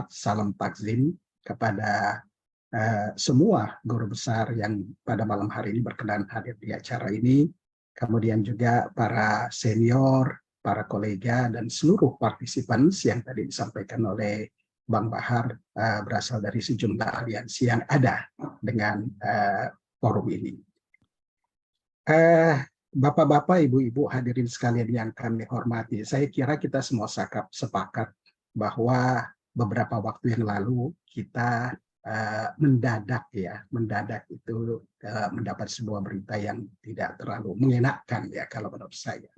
salam takzim kepada semua guru besar yang pada malam hari ini berkenan hadir di acara ini, kemudian juga para senior, para kolega, dan seluruh partisipan yang tadi disampaikan oleh Bang Bahar berasal dari sejumlah aliansi yang ada dengan forum ini. Bapak-bapak, ibu-ibu hadirin sekalian yang kami hormati, saya kira kita semua sepakat bahwa beberapa waktu yang lalu kita mendadak itu mendapat sebuah berita yang tidak terlalu mengenakan ya kalau menurut saya.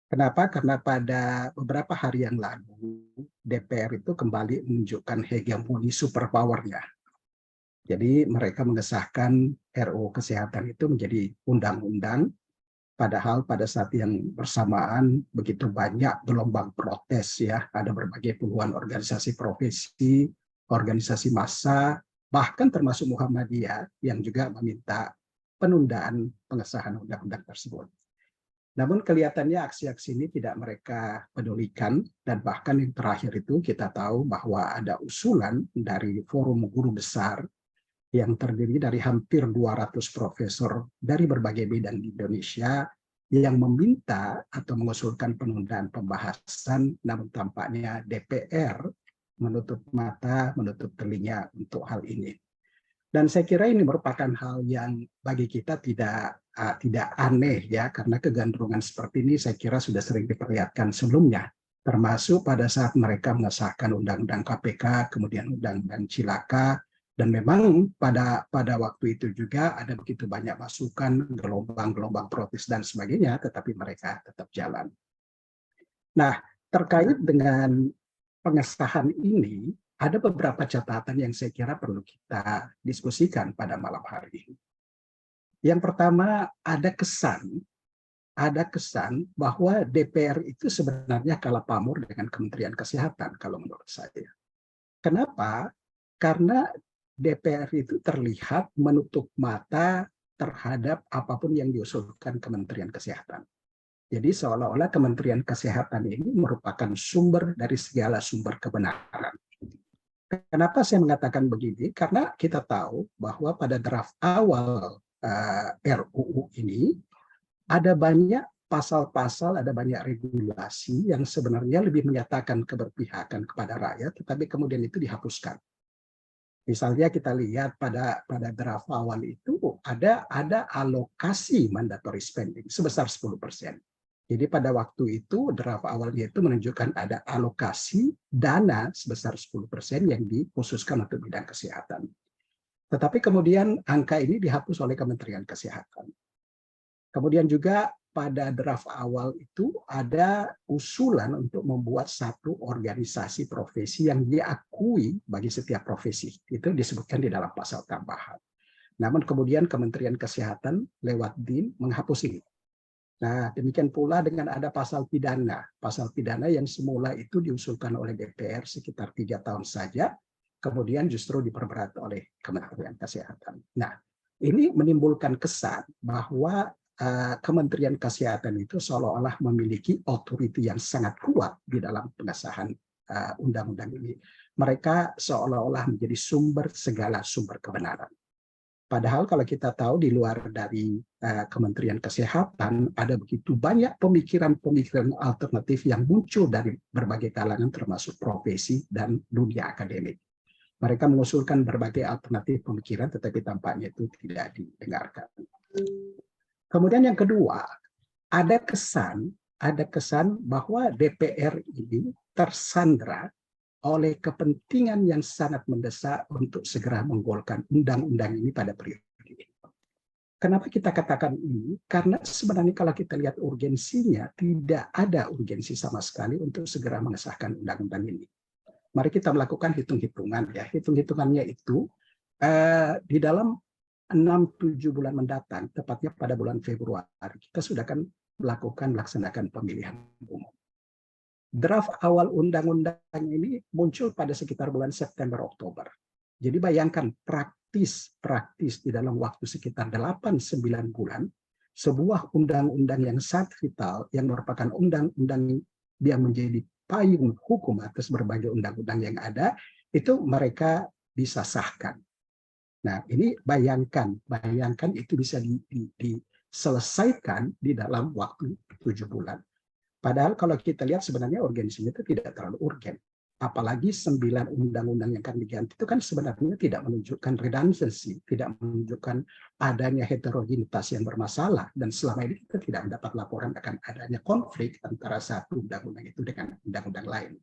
Kenapa? Karena pada beberapa hari yang lalu DPR itu kembali menunjukkan hegemoni superpower-nya. Jadi mereka mengesahkan RUU Kesehatan itu menjadi undang-undang. Padahal pada saat yang bersamaan begitu banyak gelombang protes ya, ada berbagai puluhan organisasi profesi, organisasi massa, bahkan termasuk Muhammadiyah yang juga meminta penundaan pengesahan undang-undang tersebut. Namun kelihatannya aksi-aksi ini tidak mereka pedulikan, dan bahkan yang terakhir itu kita tahu bahwa ada usulan dari forum guru besar yang terdiri dari hampir 200 profesor dari berbagai bidang di Indonesia yang meminta atau mengusulkan penundaan pembahasan, namun tampaknya DPR menutup mata, menutup telinga untuk hal ini. Dan saya kira ini merupakan hal yang bagi kita tidak aneh ya, karena kegandrungan seperti ini saya kira sudah sering diperlihatkan sebelumnya, termasuk pada saat mereka mengesahkan Undang-Undang KPK, kemudian Undang-Undang Cilaka. Dan memang pada waktu itu juga ada begitu banyak masukan, gelombang-gelombang protes dan sebagainya, tetapi mereka tetap jalan. Nah, terkait dengan pengesahan ini, ada beberapa catatan yang saya kira perlu kita diskusikan pada malam hari ini. Yang pertama, ada kesan bahwa DPR itu sebenarnya kalah pamor dengan Kementerian Kesehatan, kalau menurut saya. Kenapa? Karena DPR itu terlihat menutup mata terhadap apapun yang diusulkan Kementerian Kesehatan. Jadi seolah-olah Kementerian Kesehatan ini merupakan sumber dari segala sumber kebenaran. Kenapa saya mengatakan begini? Karena kita tahu bahwa pada draft awal RUU ini ada banyak pasal-pasal, ada banyak regulasi yang sebenarnya lebih menyatakan keberpihakan kepada rakyat, tetapi kemudian itu dihapuskan. Misalnya kita lihat pada draft awal itu ada alokasi mandatory spending sebesar 10%. Jadi pada waktu itu draft awalnya itu menunjukkan ada alokasi dana sebesar 10% yang dikhususkan untuk bidang kesehatan. Tetapi kemudian angka ini dihapus oleh Kementerian Kesehatan. Kemudian juga pada draft awal itu ada usulan untuk membuat satu organisasi profesi yang diakui bagi setiap profesi. Itu disebutkan di dalam pasal tambahan. Namun kemudian Kementerian Kesehatan lewat DIN menghapus ini. Nah, demikian pula dengan ada pasal pidana. Pasal pidana yang semula itu diusulkan oleh DPR sekitar 3 tahun saja, kemudian justru diperberat oleh Kementerian Kesehatan. Nah, ini menimbulkan kesan bahwa Kementerian Kesehatan itu seolah-olah memiliki otoriti yang sangat kuat di dalam pengesahan undang-undang ini. Mereka seolah-olah menjadi segala sumber kebenaran. Padahal kalau kita tahu di luar dari Kementerian Kesehatan ada begitu banyak pemikiran-pemikiran alternatif yang muncul dari berbagai kalangan termasuk profesi dan dunia akademik. Mereka mengusulkan berbagai alternatif pemikiran tetapi tampaknya itu tidak didengarkan. Kemudian yang kedua, ada kesan bahwa DPR ini tersandra oleh kepentingan yang sangat mendesak untuk segera menggolkan undang-undang ini pada periode ini. Kenapa kita katakan ini? Karena sebenarnya kalau kita lihat urgensinya, tidak ada urgensi sama sekali untuk segera mengesahkan undang-undang ini. Mari kita melakukan hitung-hitungan ya. Hitung-hitungannya itu di dalam 6-7 bulan mendatang, tepatnya pada bulan Februari, kita sudah akan melaksanakan pemilihan umum. Draft awal undang-undang ini muncul pada sekitar bulan September-Oktober. Jadi bayangkan praktis di dalam waktu sekitar 8-9 bulan, sebuah undang-undang yang sangat vital, yang merupakan undang-undang yang menjadi payung hukum atas berbagai undang-undang yang ada, itu mereka bisa sahkan. Nah, ini bayangkan itu bisa diselesaikan di dalam waktu 7 bulan. Padahal kalau kita lihat sebenarnya urgensinya itu tidak terlalu urgen. Apalagi 9 undang-undang yang akan diganti itu kan sebenarnya tidak menunjukkan redundancy, tidak menunjukkan adanya heterogenitas yang bermasalah. Dan selama ini kita tidak mendapat laporan akan adanya konflik antara satu undang-undang itu dengan undang-undang lain.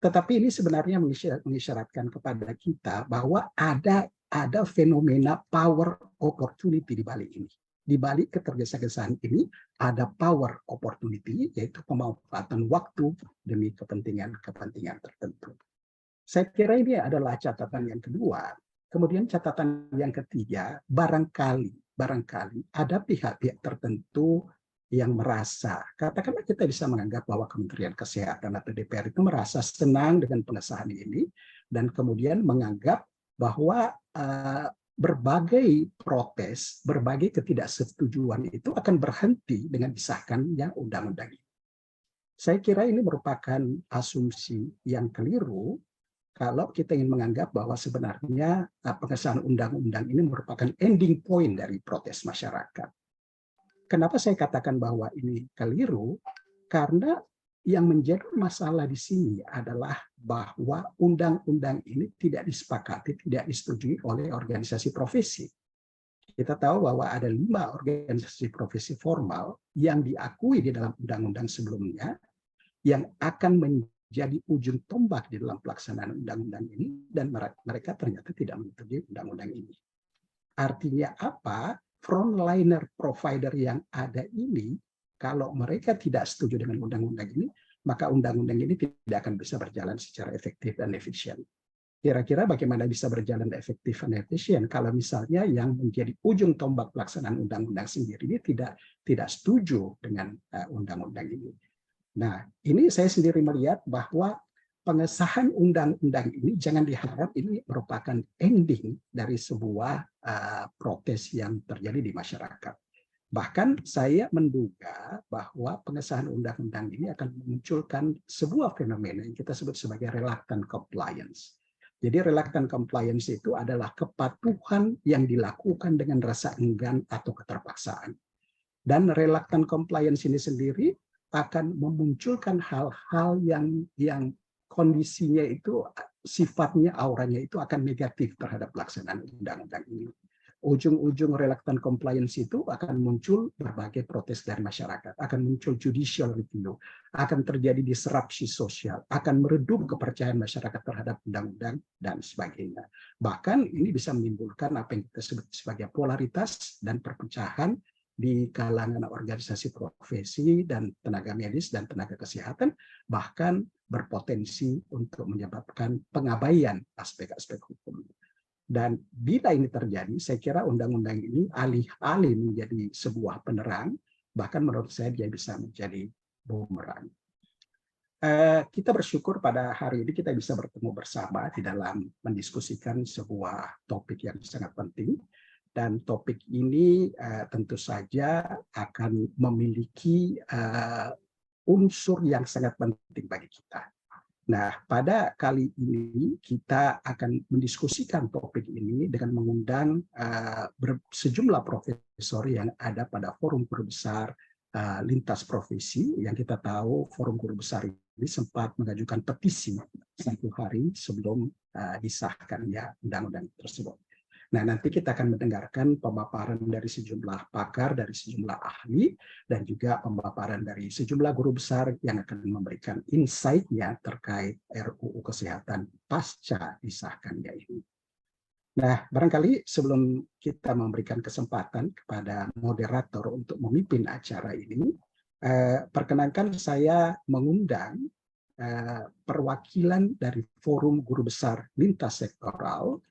Tetapi ini sebenarnya mengisyaratkan kepada kita bahwa ada fenomena power opportunity di balik ini. Di balik ketergesa-gesaan ini ada power opportunity, yaitu pemanfaatan waktu demi kepentingan tertentu. Saya kira ini adalah catatan yang kedua. Kemudian catatan yang ketiga, barangkali ada pihak-pihak tertentu yang merasa, katakanlah kita bisa menganggap bahwa Kementerian Kesehatan atau DPR itu merasa senang dengan pengesahan ini, dan kemudian menganggap bahwa berbagai protes, berbagai ketidaksetujuan itu akan berhenti dengan disahkannya undang-undang ini. Saya kira ini merupakan asumsi yang keliru kalau kita ingin menganggap bahwa sebenarnya pengesahan undang-undang ini merupakan ending point dari protes masyarakat. Kenapa saya katakan bahwa ini keliru? Karena yang menjadi masalah di sini adalah bahwa undang-undang ini tidak disepakati, tidak disetujui oleh organisasi profesi. Kita tahu bahwa ada 5 organisasi profesi formal yang diakui di dalam undang-undang sebelumnya, yang akan menjadi ujung tombak di dalam pelaksanaan undang-undang ini, dan mereka ternyata tidak menyetujui undang-undang ini. Artinya apa? Frontliner provider yang ada ini, kalau mereka tidak setuju dengan undang-undang ini, maka undang-undang ini tidak akan bisa berjalan secara efektif dan efisien. Kira-kira bagaimana bisa berjalan efektif dan efisien kalau misalnya yang menjadi ujung tombak pelaksanaan undang-undang sendiri ini tidak setuju dengan undang-undang ini. Nah, ini saya sendiri melihat bahwa pengesahan undang-undang ini jangan diharap ini merupakan ending dari sebuah protes yang terjadi di masyarakat. Bahkan saya menduga bahwa pengesahan undang-undang ini akan memunculkan sebuah fenomena yang kita sebut sebagai reluctant compliance. Jadi reluctant compliance itu adalah kepatuhan yang dilakukan dengan rasa enggan atau keterpaksaan. Dan reluctant compliance ini sendiri akan memunculkan hal-hal yang kondisinya itu sifatnya, auranya itu akan negatif terhadap pelaksanaan undang-undang ini. Ujung-ujung reluctant compliance itu akan muncul berbagai protes dari masyarakat, akan muncul judicial review, akan terjadi disrupsi sosial, akan meredup kepercayaan masyarakat terhadap undang-undang, dan sebagainya. Bahkan ini bisa menimbulkan apa yang kita sebut sebagai polaritas dan perpecahan di kalangan organisasi profesi dan tenaga medis dan tenaga kesehatan, bahkan berpotensi untuk menyebabkan pengabaian aspek-aspek hukum. Dan bila ini terjadi, saya kira undang-undang ini alih-alih menjadi sebuah penerang, bahkan menurut saya dia bisa menjadi bumerang. Kita bersyukur pada hari ini kita bisa bertemu bersama di dalam mendiskusikan sebuah topik yang sangat penting. Dan topik ini tentu saja akan memiliki unsur yang sangat penting bagi kita. Nah, pada kali ini kita akan mendiskusikan topik ini dengan mengundang sejumlah profesor yang ada pada Forum Guru Besar Lintas Profesi, yang kita tahu Forum Guru Besar ini sempat mengajukan petisi 1 hari sebelum disahkannya undang-undang tersebut. Nah, nanti kita akan mendengarkan pemaparan dari sejumlah pakar, dari sejumlah ahli, dan juga pemaparan dari sejumlah guru besar yang akan memberikan insight-nya terkait RUU Kesehatan pasca disahkannya ini. Nah, barangkali sebelum kita memberikan kesempatan kepada moderator untuk memimpin acara ini, perkenankan saya mengundang perwakilan dari Forum Guru Besar Lintas Sektoral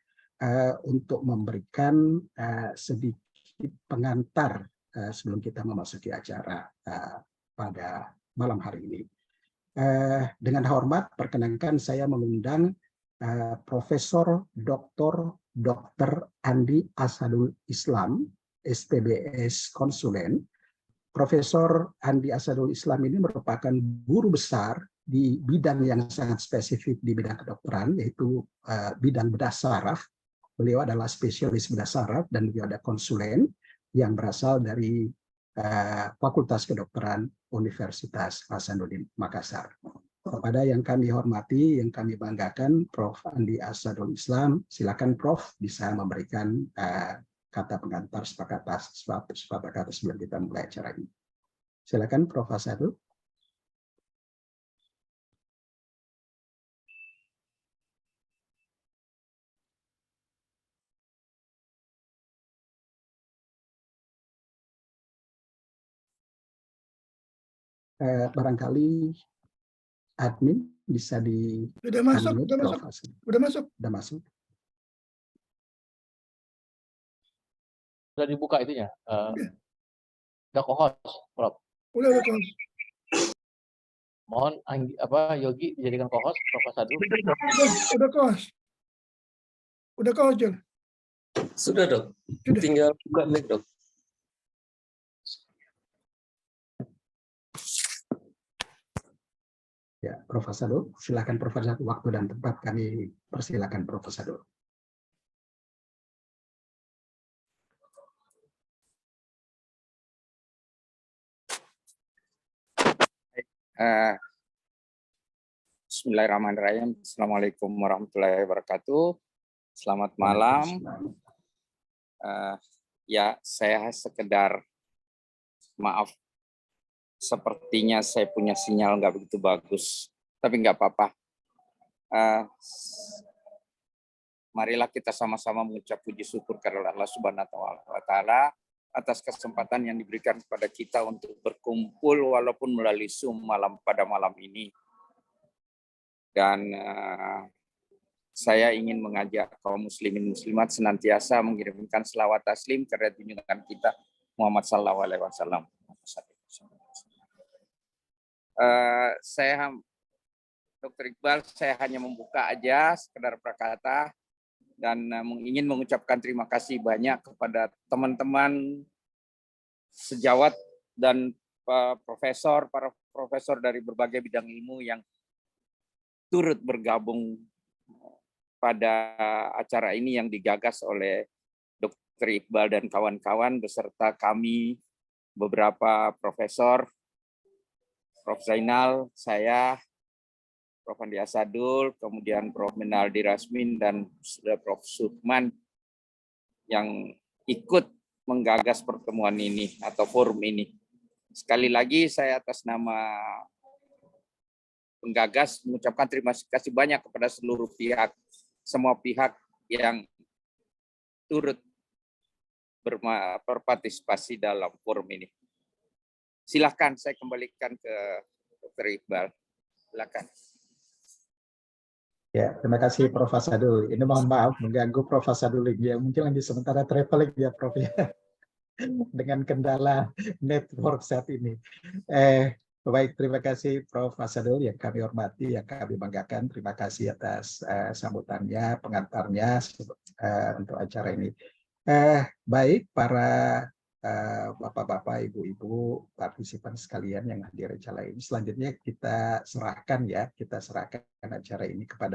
untuk memberikan sedikit pengantar sebelum kita memasuki acara pada malam hari ini. Dengan hormat, perkenankan saya mengundang Profesor Dr. Andi Asadul Islam, SPBS Konsulen. Profesor Andi Asadul Islam ini merupakan guru besar di bidang yang sangat spesifik di bidang kedokteran, yaitu bidang bedah saraf. Beliau adalah spesialis bedah saraf dan beliau ada konsulen yang berasal dari Fakultas Kedokteran Universitas Hasanuddin Makassar. Kepada yang kami hormati, yang kami banggakan, Prof. Andi Asadul Islam, silakan Prof. bisa memberikan kata pengantar sepatah kata sebelum kita mulai acara ini. Silakan Prof. Asadul. Barangkali admin bisa di Sudah masuk, sudah masuk. Sudah dibuka itunya. Udah co-host, Prof. Udah co-host. Mohon Yogi dijadikan co-host, Prof. Asadul. Udah co-host. Udah co-host, Jul. Sudah, Dok. Sudah. Tinggal buka mic, Dok. Ya, Prof. Asadul, silakan Prof. Asadul. Waktu dan tempat kami persilakan Prof. Asadul. Bismillahirrahmanirrahim. Assalamualaikum warahmatullahi wabarakatuh. Selamat malam. Ya, saya sekedar maaf. Sepertinya saya punya sinyal nggak begitu bagus, tapi nggak apa-apa. Marilah kita sama-sama mengucap puji syukur kepada Allah Subhanahu wa Ta'ala atas kesempatan yang diberikan kepada kita untuk berkumpul walaupun melalui Zoom pada malam ini. Dan saya ingin mengajak kaum muslimin muslimat senantiasa mengirimkan selawat taslim kepada junjungan kita Muhammad sallallahu alaihi wasallam. Saya Dr. Iqbal, saya hanya membuka aja sekedar prakata dan ingin mengucapkan terima kasih banyak kepada teman-teman sejawat dan para profesor dari berbagai bidang ilmu yang turut bergabung pada acara ini yang digagas oleh Dr. Iqbal dan kawan-kawan beserta kami beberapa profesor, Prof. Zainal, saya, Prof. Andi Asadul, kemudian Prof. Minaldi Rasmin, dan Prof. Sukman yang ikut menggagas pertemuan ini atau forum ini. Sekali lagi saya atas nama penggagas mengucapkan terima kasih banyak kepada seluruh pihak, semua pihak yang turut berpartisipasi dalam forum ini. Silakan saya kembalikan ke Dr. Iqbal. Silakan. Ya, terima kasih Prof. Asadul. Ini mohon maaf mengganggu Prof. Asadul ya, mungkin lagi sementara traveling ya Prof ya. Dengan kendala network saat ini. Baik, terima kasih Prof. Asadul yang kami hormati, yang kami banggakan. Terima kasih atas sambutannya, pengantarnya untuk acara ini. Baik, para Bapak-bapak, Ibu-ibu, partisipan sekalian yang hadir acara ini. Selanjutnya kita serahkan acara ini kepada